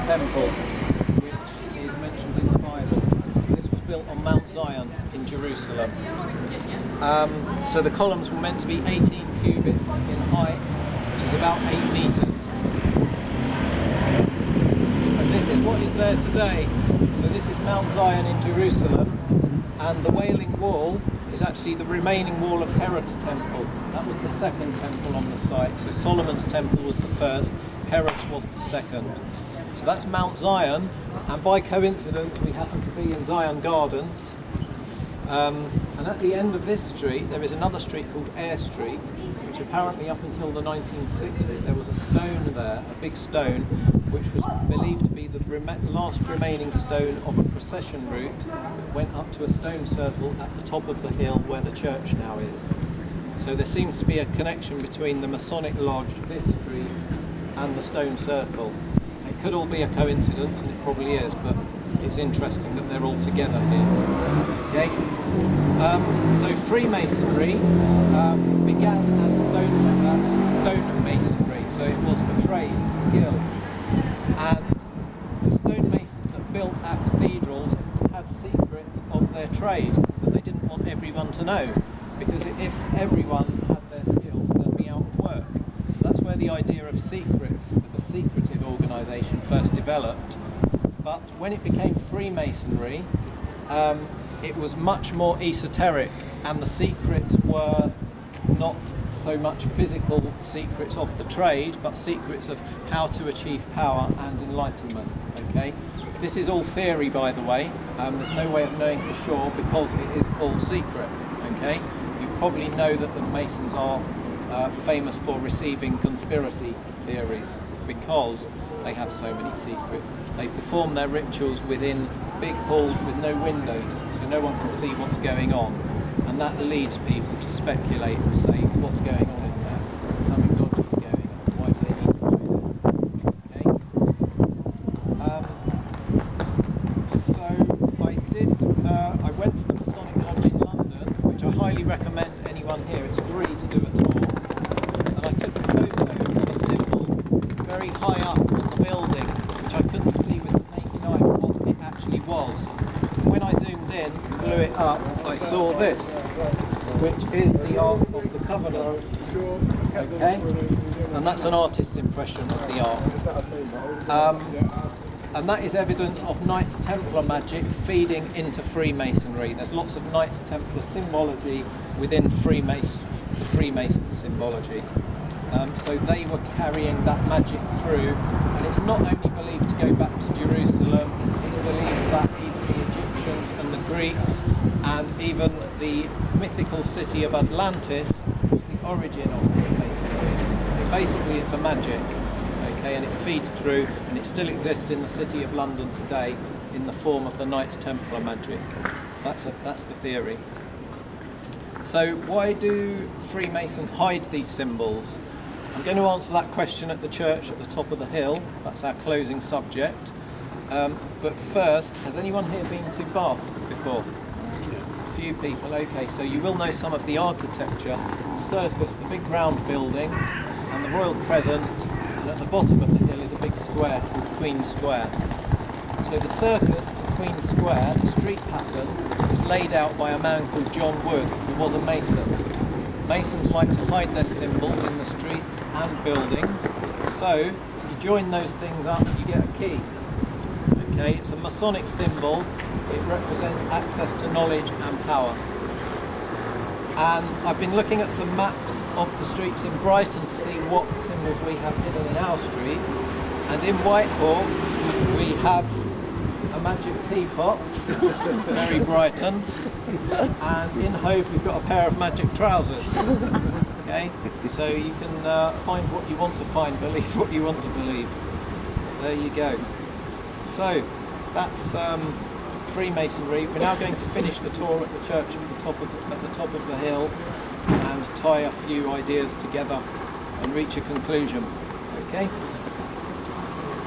temple, which is mentioned in the Bible. This was built on Mount Zion in Jerusalem. So the columns were meant to be 18 cubits in height, which is about 8 meters. And this is what is there today. So this is Mount Zion in Jerusalem, and the Wailing Wall is actually the remaining wall of Herod's temple. That was the second temple on the site. So Solomon's temple was the first, Herod's was the second. So that's Mount Zion, and by coincidence we happen to be in Zion Gardens. And at the end of this street there is another street called Eyre Street, which apparently up until the 1960s there was a stone there, a big stone, which was believed to be the last remaining stone of a procession route that went up to a stone circle at the top of the hill where the church now is. So there seems to be a connection between the Masonic Lodge, this street, and the stone circle. It could all be a coincidence, and it probably is, but it's interesting that they're all together here. Okay. So Freemasonry began as stone masonry, so it was a trade, a skill. And the stonemasons that built our cathedrals had secrets of their trade that they didn't want everyone to know, because if everyone had their skills, they'd be out of work. That's where the idea of secrets, of a secretive organisation, first developed. But when it became Freemasonry, it was much more esoteric, and the secrets were not so much physical secrets of the trade, but secrets of how to achieve power and enlightenment. Okay, this is all theory, by the way. There's no way of knowing for sure because it is all secret. Okay, you probably know that the Masons are famous for receiving conspiracy theories because they have so many secrets. They perform their rituals within big halls with no windows, so no one can see what's going on, and that leads people to speculate and say, what's going on in there? Something dodgy is going on. Why do they need to hide it? Okay. So I went to the Masonic Lodge in London, which I highly recommend anyone here. It's free to do a tour, and I took a photo of a symbol very high up on the building, which I couldn't see with the naked eye what it actually was. And when I zoomed in, blew it up, I saw this, which is the Ark of the Covenant. Okay, and that's an artist's impression of the Ark. And that is evidence of Knights Templar magic feeding into Freemasonry. There's lots of Knights Templar symbology within the Freemason symbology. So they were carrying that magic through, and it's not only believed to go back to Jerusalem, it's believed that even the Egyptians and the Greeks and even the mythical city of Atlantis was the origin of Freemasonry. Basically it's a magic, okay, and it feeds through, and it still exists in the city of London today in the form of the Knights Templar magic. That's the theory. So why do Freemasons hide these symbols? I'm going to answer that question at the church at the top of the hill. That's our closing subject. But first, has anyone here been to Bath before? A few people, okay, so you will know some of the architecture. The circus, the big round building, and the Royal Crescent, and at the bottom of the hill is a big square called Queen Square. So the circus, the Queen Square, the street pattern, was laid out by a man called John Wood, who was a mason. Masons like to hide their symbols in the streets and buildings, so if you join those things up, you get a key. Okay, it's a Masonic symbol. It represents access to knowledge and power. And I've been looking at some maps of the streets in Brighton to see what symbols we have hidden in our streets. And in Whitehall, we have a magic teapot, very Brighton, and in Hove we've got a pair of magic trousers. Okay, so you can find what you want to find, believe what you want to believe. There you go. So that's Freemasonry. We're now going to finish the tour at the church at the top of the hill and tie a few ideas together and reach a conclusion. Okay.